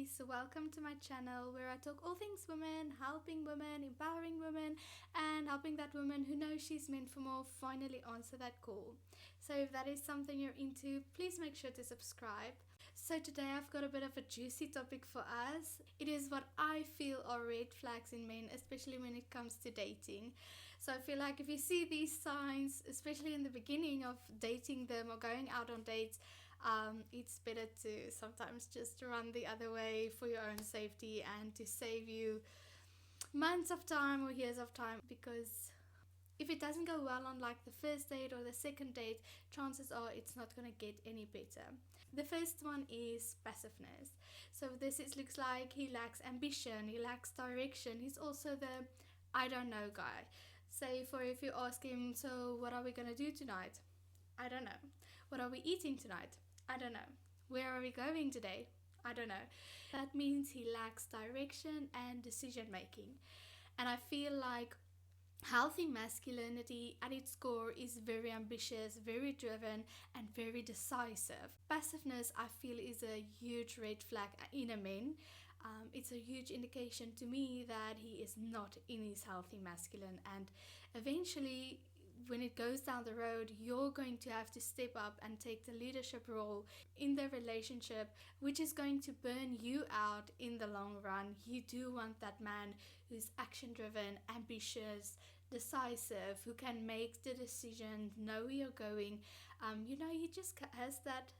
ladies, welcome to my channel where I talk all things women, helping women, empowering women, and helping that woman who knows she's meant for more finally answer that call. So if that is something you're into, please make sure to subscribe. So today I've got a bit of a juicy topic for us. It is what I feel are red flags in men, especially when it comes to dating. So I feel like if you see these signs, especially in the beginning of dating them or going out on dates, it's better to sometimes just run the other way for your own safety and to save you months of time or years of time, because if it doesn't go well on like the first date or the second date, chances are it's not going to get any better. The first one is passiveness. So looks like he lacks ambition, he lacks direction. He's also the I don't know guy. Say for if you ask him, so what are we going to do tonight? I don't know. What are we eating tonight? I don't know. Where are we going today? I don't know. That means he lacks direction and decision making. And I feel like healthy masculinity at its core is very ambitious, very driven, and very decisive. Passiveness, I feel, is a huge red flag in a man. It's a huge indication to me that he is not in his healthy masculine, and eventually when it goes down the road, you're going to have to step up and take the leadership role in the relationship, which is going to burn you out in the long run. You do want that man who's action driven, ambitious, decisive, who can make the decision, know where you're going. He just has that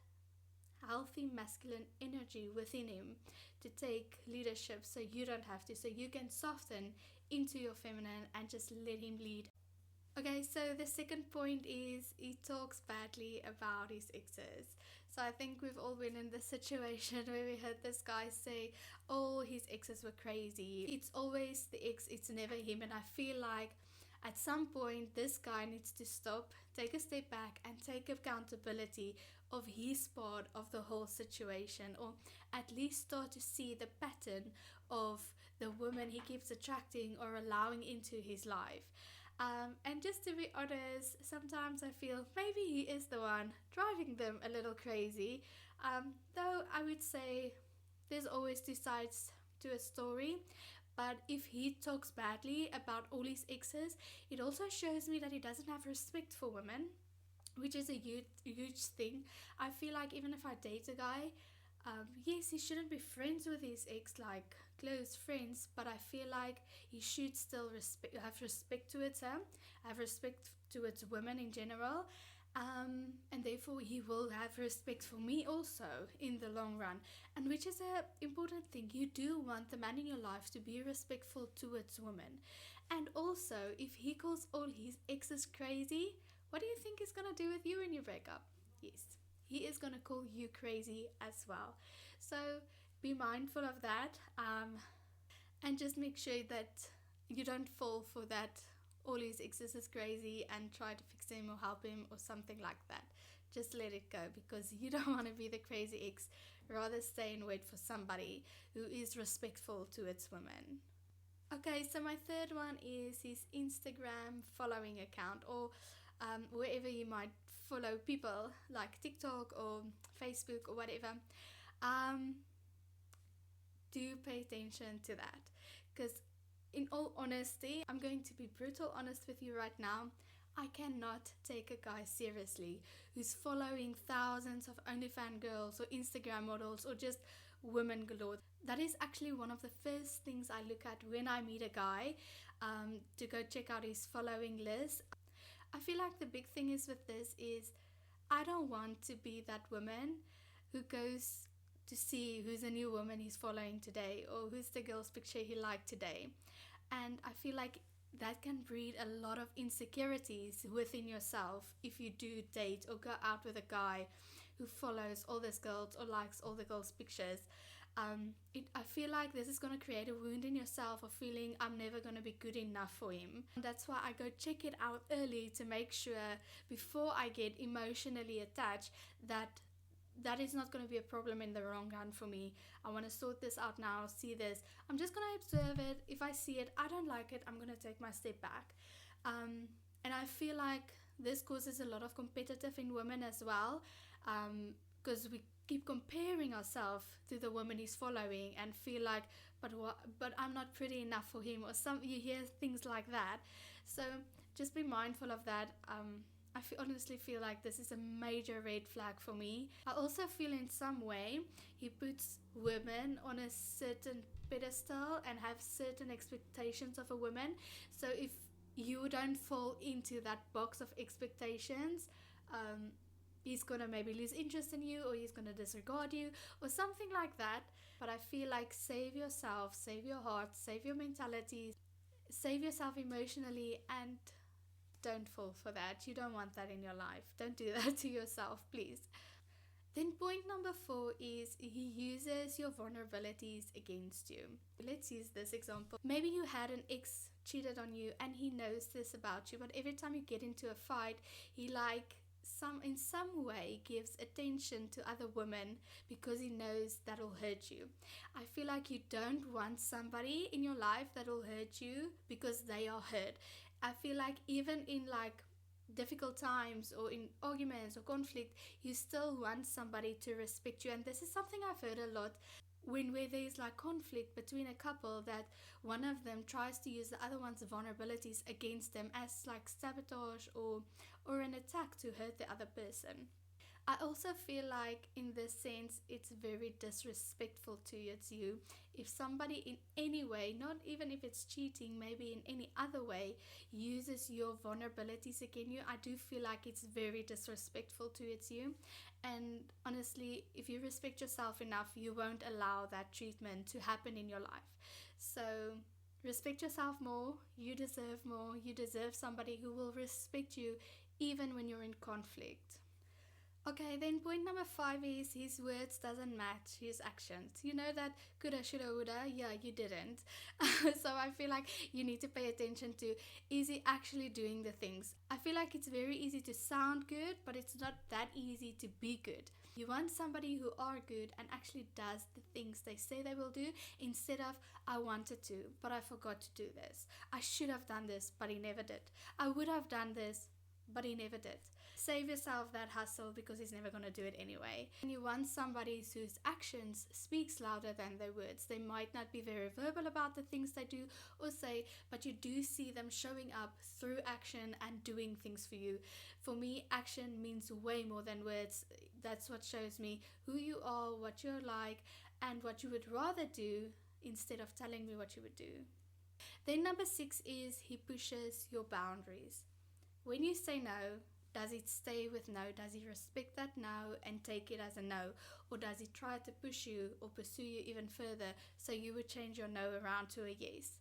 healthy masculine energy within him to take leadership, so you don't have to, so you can soften into your feminine and just let him lead. Okay, so the second point is he talks badly about his exes. So I think we've all been in this situation where we heard this guy say, oh, his exes were crazy. It's always the ex, it's never him. And I feel like at some point this guy needs to stop, take a step back and take accountability of his part of the whole situation, or at least start to see the pattern of the woman he keeps attracting or allowing into his life. And just to be honest, sometimes I feel maybe he is the one driving them a little crazy. Though I would say there's always two sides to a story. But if he talks badly about all his exes, it also shows me that he doesn't have respect for women, which is a huge thing. I feel like even if I date a guy, yes, he shouldn't be friends with his ex, like close friends, but I feel like he should still have respect towards her, have respect towards women in general, and therefore he will have respect for me also in the long run, and which is a important thing. You do want the man in your life to be respectful towards women. And also, if he calls all his exes crazy, what do you think he's gonna do with you when you break up? Yes, he is going to call you crazy as well. So be mindful of that, and just make sure that you don't fall for that all his exes is crazy and try to fix him or help him or something like that. Just let it go, because you don't want to be the crazy ex. Rather stay and wait for somebody who is respectful towards women. Okay, so my third one is his Instagram following account, or wherever you might follow people like TikTok or Facebook or whatever. Do pay attention to that, because in all honesty, I'm going to be brutal honest with you right now. I cannot take a guy seriously who's following thousands of OnlyFans girls or Instagram models or just women galore. That is actually one of the first things I look at when I meet a guy, to go check out his following list. I feel like the big thing is with this is I don't want to be that woman who goes to see who's a new woman he's following today, or who's the girl's picture he liked today. And I feel like that can breed a lot of insecurities within yourself if you do date or go out with a guy who follows all these girls or likes all the girls' pictures. I feel like this is going to create a wound in yourself of feeling I'm never going to be good enough for him. And that's why I go check it out early to make sure before I get emotionally attached that is not going to be a problem in the long run for me. I want to sort this out now, see this. I'm just going to observe it. If I see it, I don't like it, I'm going to take my step back. And I feel like this causes a lot of competitive in women as well, because we keep comparing ourselves to the woman he's following and feel like, but I'm not pretty enough for him, or you hear things like that. So just be mindful of that. Honestly feel like this is a major red flag for me. I also feel in some way he puts women on a certain pedestal and have certain expectations of a woman. So if you don't fall into that box of expectations, he's gonna maybe lose interest in you, or he's gonna disregard you, or something like that. But I feel like save yourself, save your heart, save your mentality, save yourself emotionally, and don't fall for that. You don't want that in your life. Don't do that to yourself, please. Then point number 4 is he uses your vulnerabilities against you. Let's use this example. Maybe you had an ex cheated on you and he knows this about you, but every time you get into a fight, he in some way gives attention to other women because he knows that'll hurt you. I feel like you don't want somebody in your life that'll hurt you because they are hurt. I feel like even in difficult times or in arguments or conflict, you still want somebody to respect you. And this is something I've heard a lot where there's conflict between a couple, that one of them tries to use the other one's vulnerabilities against them as sabotage or an attack to hurt the other person. I also feel like in this sense it's very disrespectful towards you if somebody in any way, not even if it's cheating, maybe in any other way, uses your vulnerabilities against you. I do feel like it's very disrespectful towards you. And honestly, if you respect yourself enough, you won't allow that treatment to happen in your life. So respect yourself more. You deserve more. You deserve somebody who will respect you even when you're in conflict. Okay, then point number 5 is his words doesn't match his actions. You know that coulda, shoulda, woulda? Yeah, you didn't. So I feel like you need to pay attention to, is he actually doing the things? I feel like it's very easy to sound good, but it's not that easy to be good. You want somebody who are good and actually does the things they say they will do, instead of, I wanted to, but I forgot to do this. I should have done this, but he never did. I would have done this, but he never did. Save yourself that hustle because he's never going to do it anyway. And you want somebody whose actions speaks louder than their words. They might not be very verbal about the things they do or say, but you do see them showing up through action and doing things for you. For me, action means way more than words. That's what shows me who you are, what you're like, and what you would rather do instead of telling me what you would do. Then number 6 is he pushes your boundaries. When you say no, does it stay with no? Does he respect that no and take it as a no? Or does he try to push you or pursue you even further so you would change your no around to a yes?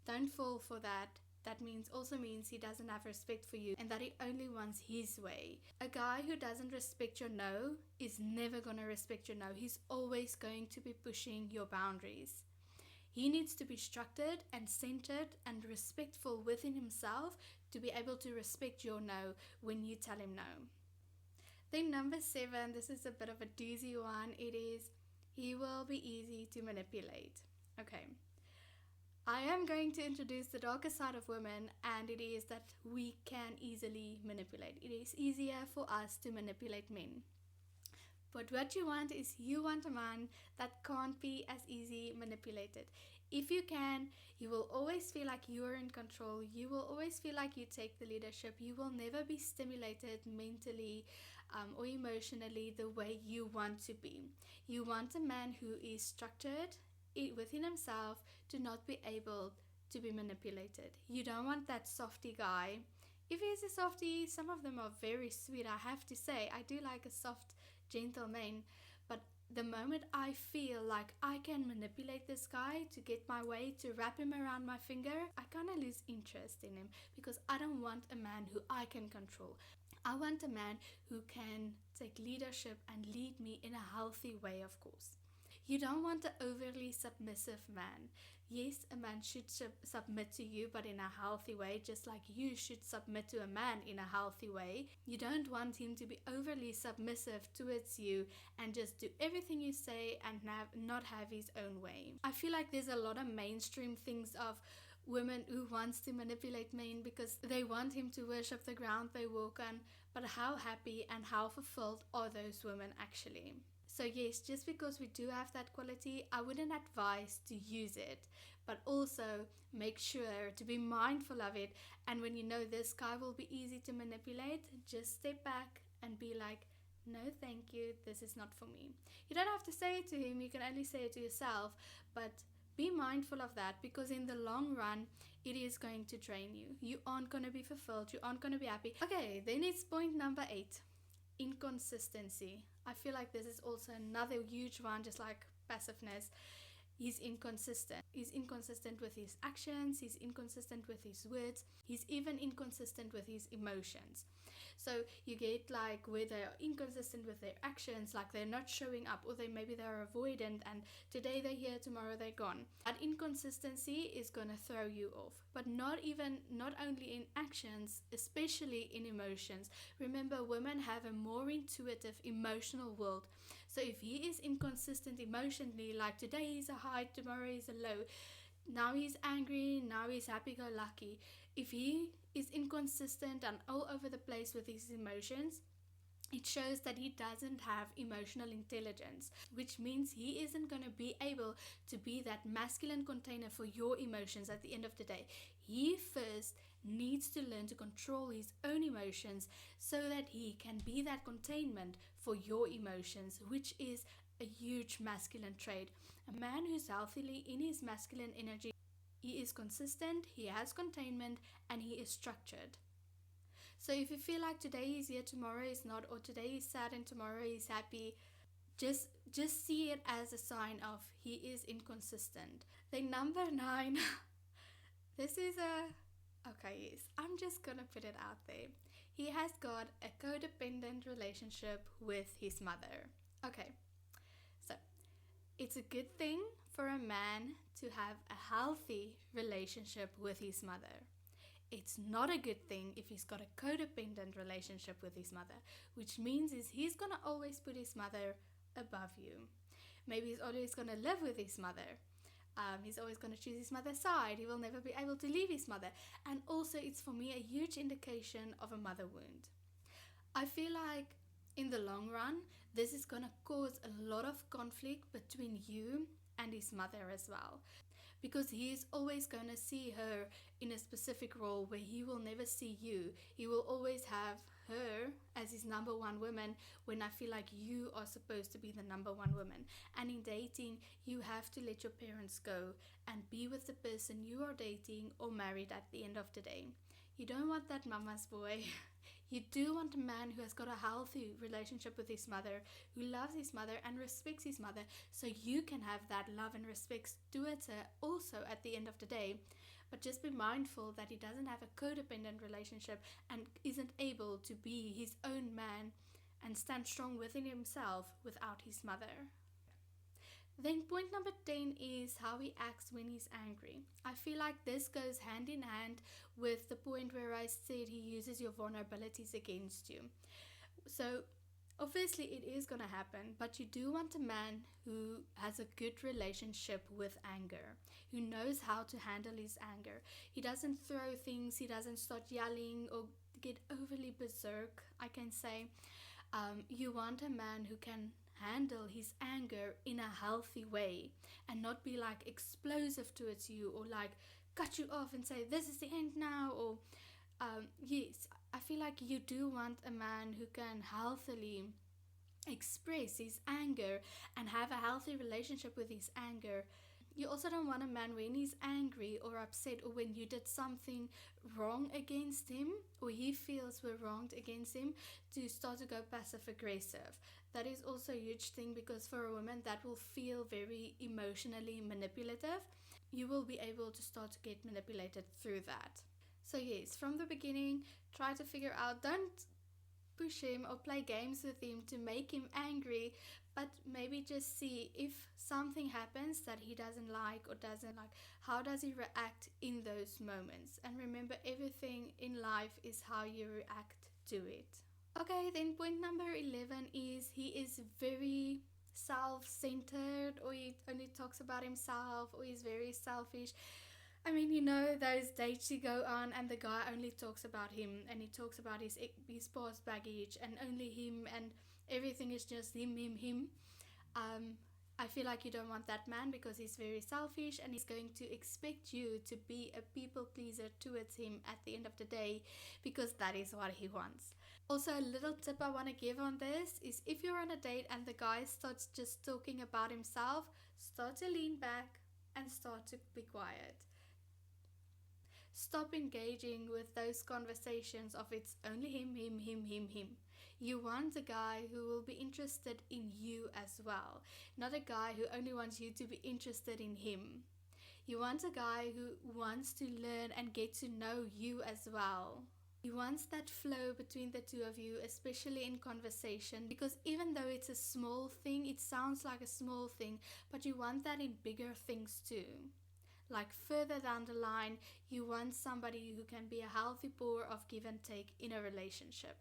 Don't fall for that. That also means he doesn't have respect for you and that he only wants his way. A guy who doesn't respect your no is never going to respect your no. He's always going to be pushing your boundaries. He needs to be structured and centered and respectful within himself to be able to respect your no when you tell him no. Then number 7, this is a bit of a doozy one. It is, he will be easy to manipulate. Okay. I am going to introduce the darker side of women, and it is that we can easily manipulate. It is easier for us to manipulate men. But what you want is you want a man that can't be as easy manipulated. If you can, you will always feel like you are in control. You will always feel like you take the leadership. You will never be stimulated mentally or emotionally the way you want to be. You want a man who is structured within himself to not be able to be manipulated. You don't want that softy guy. If he's a softie, some of them are very sweet, I have to say. I do like a soft, gentle man, but the moment I feel like I can manipulate this guy to get my way, to wrap him around my finger, I kind of lose interest in him, because I don't want a man who I can control. I want a man who can take leadership and lead me in a healthy way, of course. You don't want an overly submissive man. Yes, a man should submit to you, but in a healthy way, just like you should submit to a man in a healthy way. You don't want him to be overly submissive towards you and just do everything you say and not have his own way. I feel like there's a lot of mainstream things of women who wants to manipulate men because they want him to worship the ground they walk on, but how happy and how fulfilled are those women actually? So yes, just because we do have that quality, I wouldn't advise to use it, but also make sure to be mindful of it. And when you know this guy will be easy to manipulate, just step back and be like, no, thank you, this is not for me. You don't have to say it to him, you can only say it to yourself, but be mindful of that, because in the long run, it is going to drain you. You aren't going to be fulfilled, you aren't going to be happy. Okay, then it's point number 8, inconsistency. I feel like this is also another huge one, just like passiveness. He's inconsistent. He's inconsistent with his actions, he's inconsistent with his words, he's even inconsistent with his emotions. So you get like where they are inconsistent with their actions, like they're not showing up, or maybe they're avoidant and today they're here, tomorrow they're gone. That inconsistency is gonna throw you off. But not only in actions, especially in emotions. Remember, women have a more intuitive emotional world. So if he is inconsistent emotionally, like today he's a high, tomorrow he's a low, now he's angry, now he's happy-go-lucky. If he is inconsistent and all over the place with his emotions, it shows that he doesn't have emotional intelligence, which means he isn't going to be able to be that masculine container for your emotions at the end of the day. He first needs to learn to control his own emotions so that he can be that containment for your emotions, which is a huge masculine trait. A man who's healthily in his masculine energy, he is consistent, he has containment, and he is structured. So if you feel like today he's here, tomorrow he's not, or today he's sad and tomorrow he's happy, just see it as a sign of he is inconsistent. Then number 9, this is okay, yes, I'm just gonna put it out there. He has got a codependent relationship with his mother. Okay, so it's a good thing for a man to have a healthy relationship with his mother. It's not a good thing if he's got a codependent relationship with his mother, which means he's gonna always put his mother above you. Maybe he's always gonna live with his mother. He's always going to choose his mother's side. He will never be able to leave his mother. And also, it's for me a huge indication of a mother wound. I feel like in the long run, this is going to cause a lot of conflict between you and his mother as well. Because he is always going to see her in a specific role where he will never see you. He will always have her as his number one woman, when I feel like you are supposed to be the number one woman. And in dating, you have to let your parents go and be with the person you are dating or married at the end of the day. You don't want that mama's boy. You do want a man who has got a healthy relationship with his mother, who loves his mother and respects his mother, so you can have that love and respect towards her also at the end of the day. But just be mindful that he doesn't have a codependent relationship and isn't able to be his own man and stand strong within himself without his mother. Then point number 10 is how he acts when he's angry. I feel like this goes hand in hand with the point where I said he uses your vulnerabilities against you. So obviously it is going to happen, but you do want a man who has a good relationship with anger, who knows how to handle his anger. He doesn't throw things, he doesn't start yelling or get overly berserk, I can say. You want a man who can handle his anger in a healthy way and not be like explosive towards you or like cut you off and say this is the end now, or yes, I feel like you do want a man who can healthily express his anger and have a healthy relationship with his anger. You also don't want a man when he's angry or upset, or when you did something wrong against him or he feels were wronged against him, to start to go passive aggressive. That is also a huge thing, because for a woman that will feel very emotionally manipulative. You will be able to start to get manipulated through that. So yes, from the beginning, try to figure out, don't push him or play games with him to make him angry, but maybe just see if something happens that he doesn't like or doesn't like, how does he react in those moments. And remember, everything in life is how you react to it. Okay, then point number 11 is he is very self-centered, or he only talks about himself, or he's very selfish. I mean, you know, those dates you go on and the guy only talks about him, and he talks about his past baggage and only him, and everything is just him. I feel like you don't want that man because he's very selfish and he's going to expect you to be a people pleaser towards him at the end of the day because that is what he wants. Also, a little tip I want to give on this is if you're on a date and the guy starts just talking about himself, start to lean back and start to be quiet. Stop engaging with those conversations of it's only him. You want a guy who will be interested in you as well, not a guy who only wants you to be interested in him. You want a guy who wants to learn and get to know you as well. He wants that flow between the two of you, especially in conversation, because even though it's a small thing, it sounds like a small thing, but you want that in bigger things too. Like further down the line, you want somebody who can be a healthy pour of give and take in a relationship.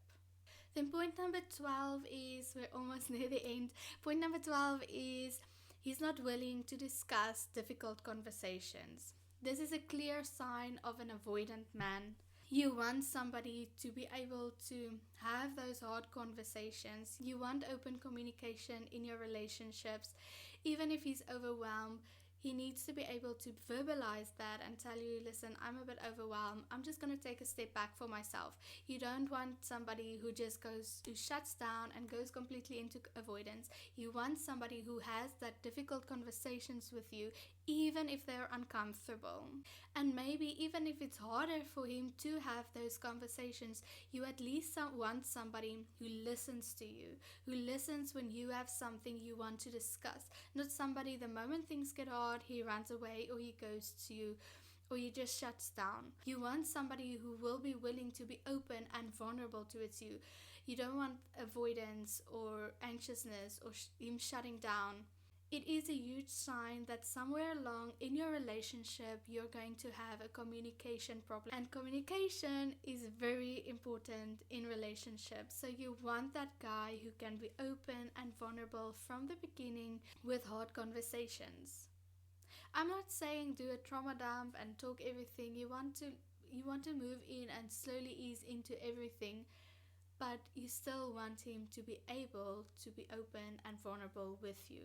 Then point number 12 is, we're almost near the end. Point number 12 is he's not willing to discuss difficult conversations. This is a clear sign of an avoidant man. You want somebody to be able to have those hard conversations. You want open communication in your relationships. Even if he's overwhelmed, he needs to be able to verbalize that and tell you, listen, I'm a bit overwhelmed. I'm just going to take a step back for myself. You don't want somebody who shuts down and goes completely into avoidance. You want somebody who has that difficult conversations with you, even if they're uncomfortable. And maybe even if it's harder for him to have those conversations, you at least want somebody who listens to you, who listens when you have something you want to discuss. Not somebody, the moment things get hard, he runs away or he goes to you or he just shuts down. You want somebody who will be willing to be open and vulnerable towards you. You don't want avoidance or anxiousness or him shutting down. It is a huge sign that somewhere along in your relationship you're going to have a communication problem. And communication is very important in relationships. So you want that guy who can be open and vulnerable from the beginning with hard conversations. I'm not saying do a trauma dump and talk everything. You want to move in and slowly ease into everything, but you still want him to be able to be open and vulnerable with you.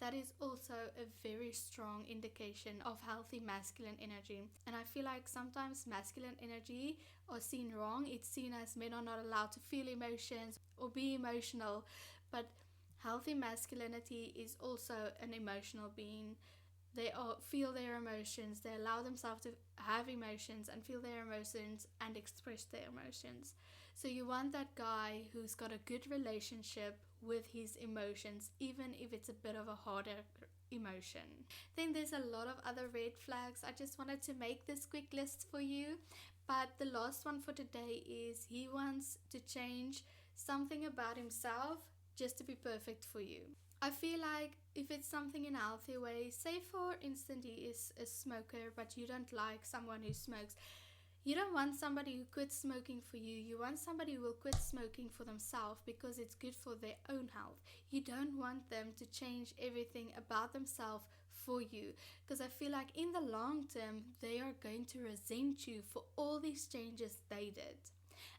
That is also a very strong indication of healthy masculine energy. And I feel like sometimes masculine energy are seen wrong. It's seen as men are not allowed to feel emotions or be emotional, but healthy masculinity is also an emotional being. They feel their emotions. They allow themselves to have emotions and feel their emotions and express their emotions. So you want that guy who's got a good relationship with his emotions, even if it's a bit of a harder emotion. Then there's a lot of other red flags. I just wanted to make this quick list for you. But the last one for today is he wants to change something about himself just to be perfect for you. I feel like if it's something in a healthy way, say for instance he is a smoker but you don't like someone who smokes, you don't want somebody who quits smoking for you. You want somebody who will quit smoking for themselves because it's good for their own health. You don't want them to change everything about themselves for you, because I feel like in the long term they are going to resent you for all these changes they did.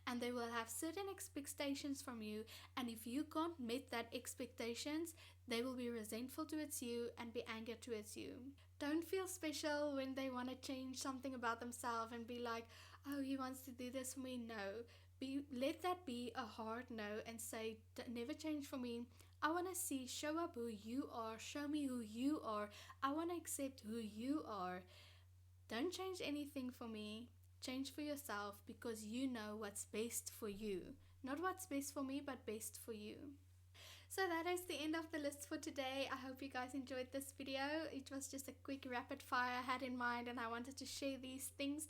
And they will have certain expectations from you, and if you can't meet that expectations, they will be resentful towards you and be angry towards you. Don't feel special when they want to change something about themselves and be like, oh, he wants to do this for me. No, let that be a hard no and say, never change for me. I want to show up who you are, show me who you are. I want to accept who you are. Don't change anything for me. Change for yourself, because you know what's best for you. Not what's best for me, but best for you. So that is the end of the list for today. I hope you guys enjoyed this video. It was just a quick rapid fire I had in mind, and I wanted to share these things.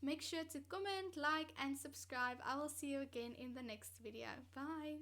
Make sure to comment, like, and subscribe. I will see you again in the next video. Bye.